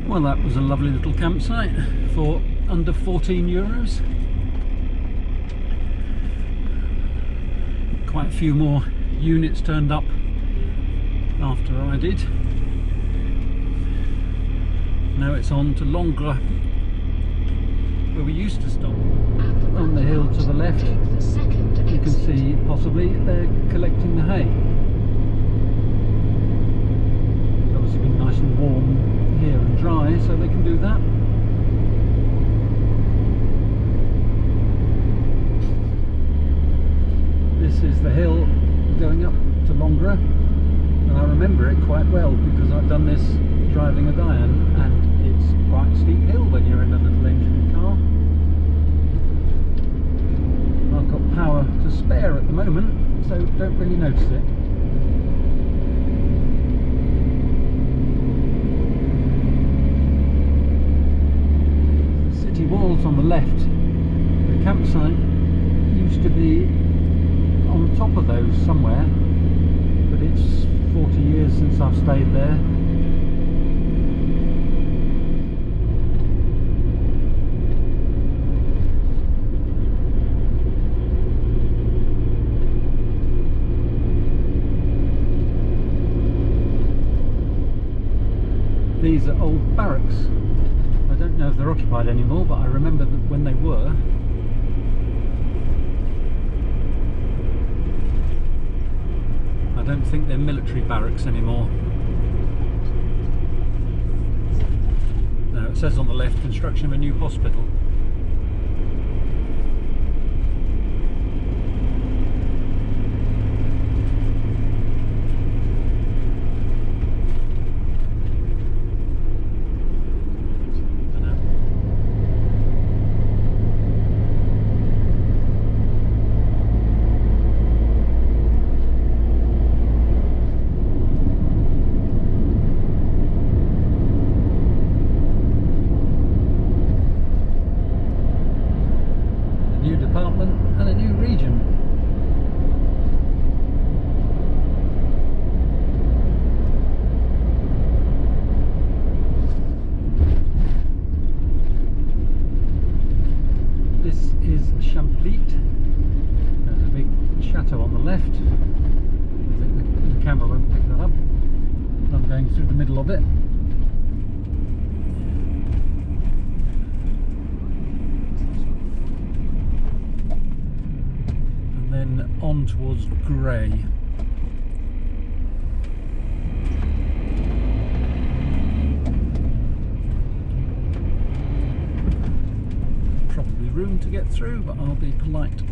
Well, that was a lovely little campsite for under 14 euros. Quite a few more units turned up after I did. Now it's on to Langres, where we used to stop. On the hill to the left, you can see possibly they're collecting the hay. It's obviously been nice and warm here and dry, so they can do that. This is the hill going up to Langres, and I remember it quite well because I've done this driving a Diane, and it's quite a steep hill when you're in a little engine car. I've got power to spare at the moment, so don't really notice it. The city walls on the left, the campsite used to be on top of those somewhere, but it's 40 years since I've stayed there. These are old barracks. I don't know if they're occupied anymore, but I remember that when they were. I don't think they're military barracks anymore. No, it says on the left, construction of a new hospital. And a new region. This is Champlitte. There's a big chateau on the left. I think the camera won't pick that up. I'm going through the middle of it. On towards Grey. Probably room to get through, but I'll be polite.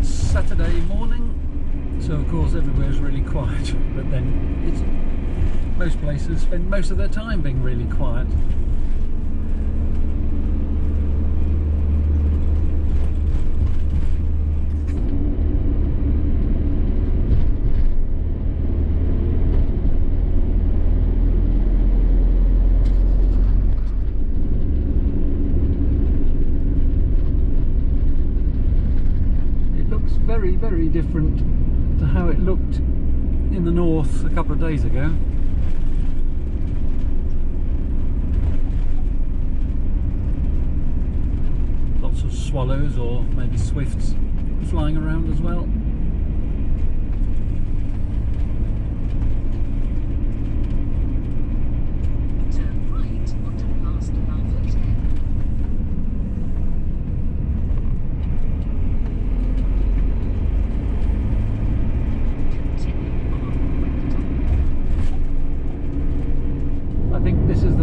Saturday morning, so of course everywhere's really quiet, but then most places spend most of their time being really quiet. Very, very different to how it looked in the north a couple of days ago. Lots of swallows or maybe swifts flying around as well.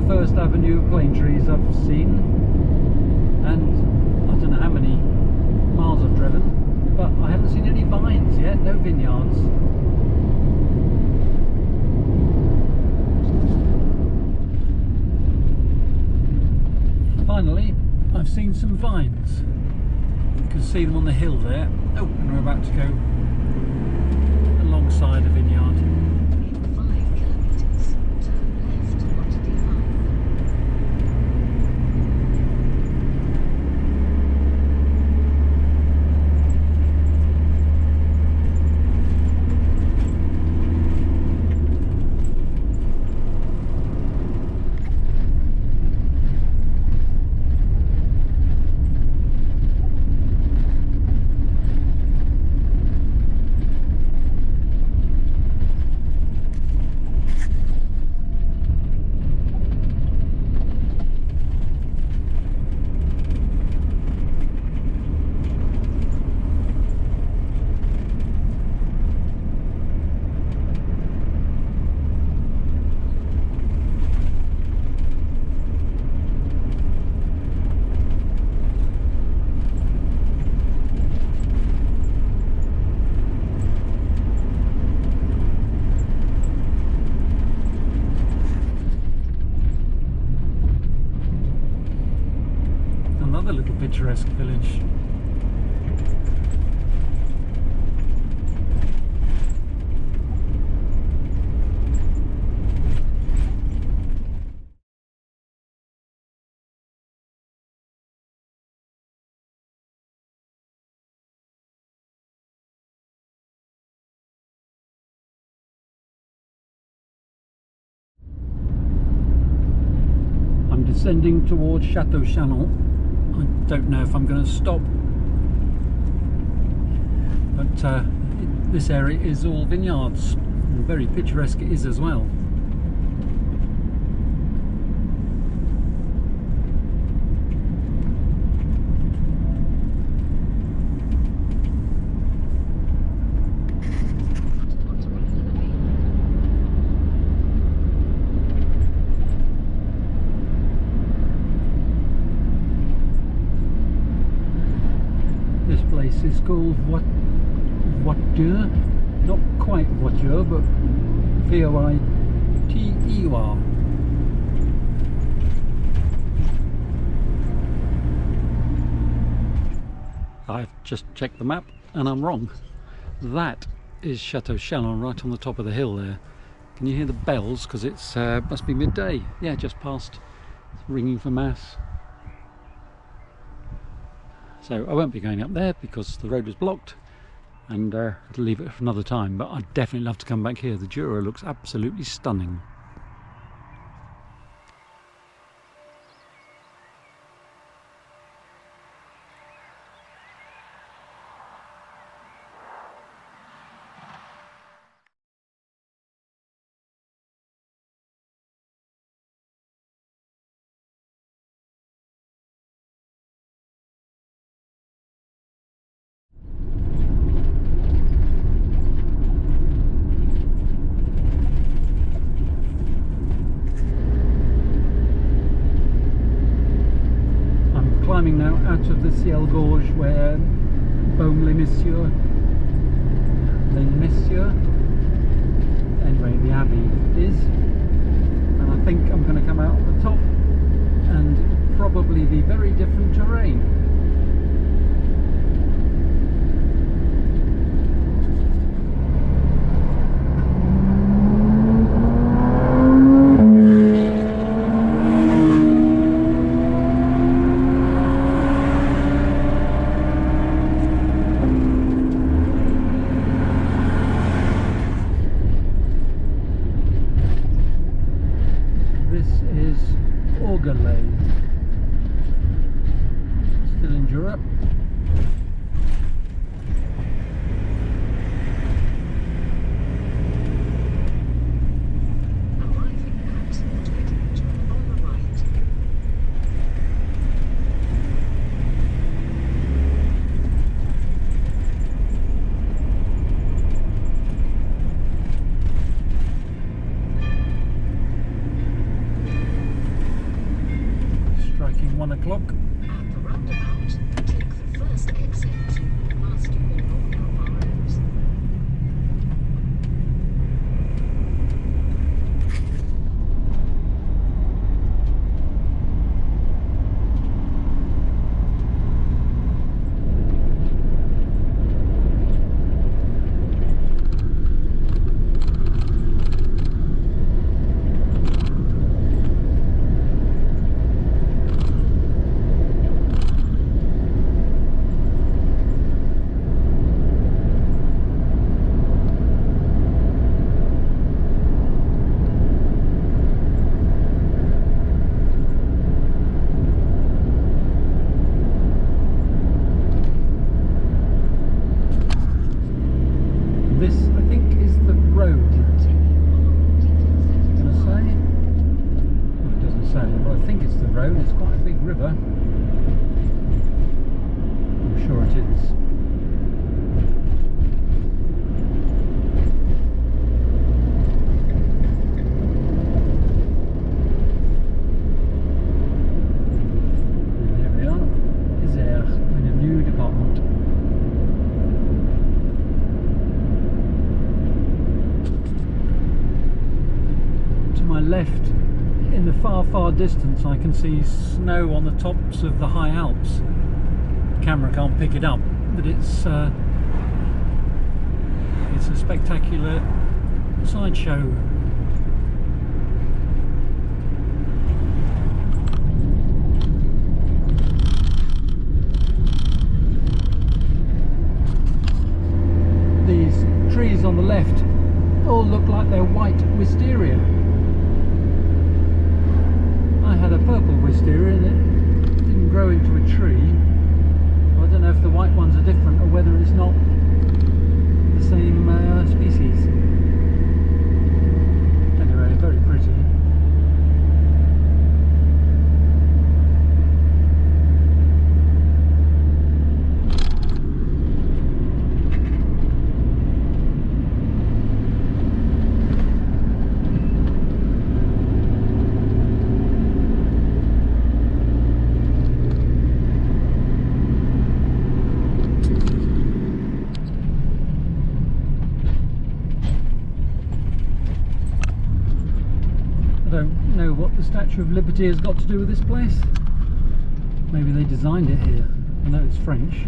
First avenue of plane trees I've seen, and I don't know how many miles I've driven, but I haven't seen any vines yet, no vineyards. seen some vines. You can see them on the hill there. Oh, and we're about to go alongside a vineyard. In 5 kilometers, turn left onto Désaignes. Another little picturesque village. I'm descending towards Chateau Chanon. I don't know if I'm going to stop, but this area is all vineyards, and very picturesque it is as well. This place is called Voiture, not quite Voiture, but V-O-I-T-E-U-R. I've just checked the map and I'm wrong. That is Chateau Chanon right on the top of the hill there. Can you hear the bells? Because it's must be midday. Yeah, just past. It's ringing for mass. So I won't be going up there because the road was blocked, and I'll leave it for another time, but I'd definitely love to come back here. The Jura looks absolutely stunning. Climbing now out of the Ciel Gorge where Baume-les-Messieurs, anyway, the abbey is, and I think I'm going to come out at the top and probably be very different terrain. Still in Jura. Arriving at 20 meters on the right. Striking 1 o'clock. At the roundabout, take the first exit past your normal arrows. left, in the far distance, I can see snow on the tops of the high Alps. The camera can't pick it up, but it's a spectacular sideshow. These trees on the left all look like they're white wisteria. I had a purple wisteria and it didn't grow into a tree. I don't know if the white ones are different or whether it's not the same species. Anyway, very pretty. I don't know what the Statue of Liberty has got to do with this place. Maybe they designed it here. I know it's French.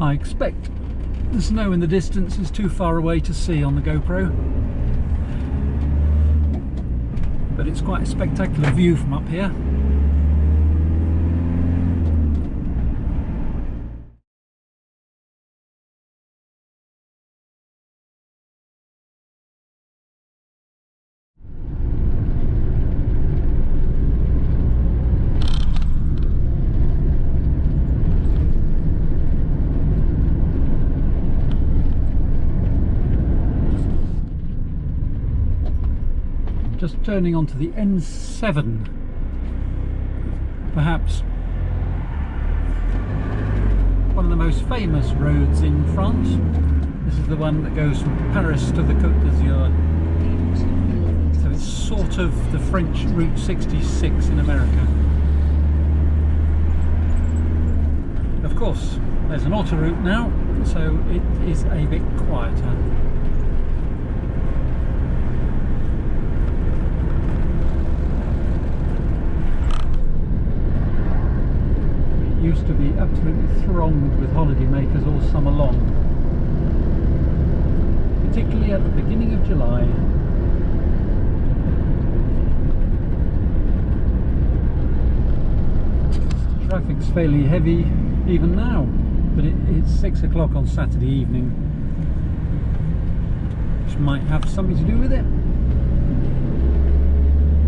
I expect the snow in the distance is too far away to see on the GoPro, but it's quite a spectacular view from up here. Just turning onto the N7, perhaps one of the most famous roads in France. This is the one that goes from Paris to the Côte d'Azur. So it's sort of the French Route 66 in America. Of course, there's an autoroute now, so it is a bit quieter. Used to be absolutely thronged with holidaymakers all summer long, particularly at the beginning of July. Traffic's fairly heavy even now, but it's 6 o'clock on Saturday evening, which might have something to do with it.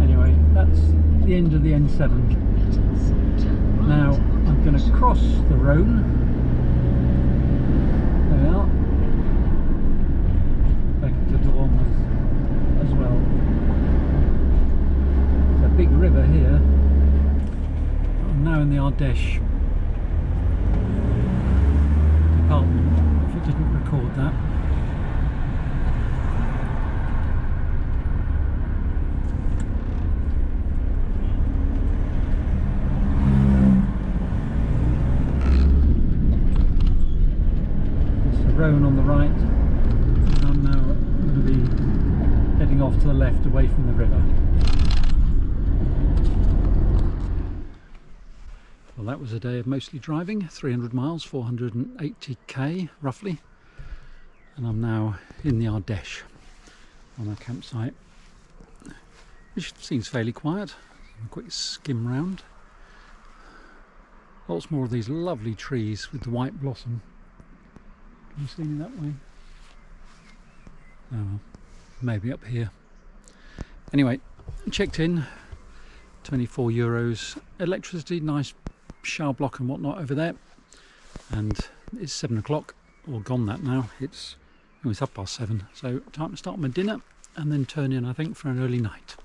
Anyway, that's the end of the N7. Now I'm going to cross the Rhone. There we are. Back to Drôme as well. It's a big river here. I'm now in the Ardèche department, if it didn't record that. Rhone on the right, and I'm now going to be heading off to the left away from the river. Well, that was a day of mostly driving, 300 miles, 480k roughly, and I'm now in the Ardèche on a campsite, which seems fairly quiet. A quick skim round. Lots more of these lovely trees with the white blossom. Can you see me that way? Oh, maybe up here. Anyway, checked in, €24. Electricity, nice shower block and whatnot over there. And it's 7 o'clock, or gone that now. It's 7:30, so time to start my dinner and then turn in, I think, for an early night.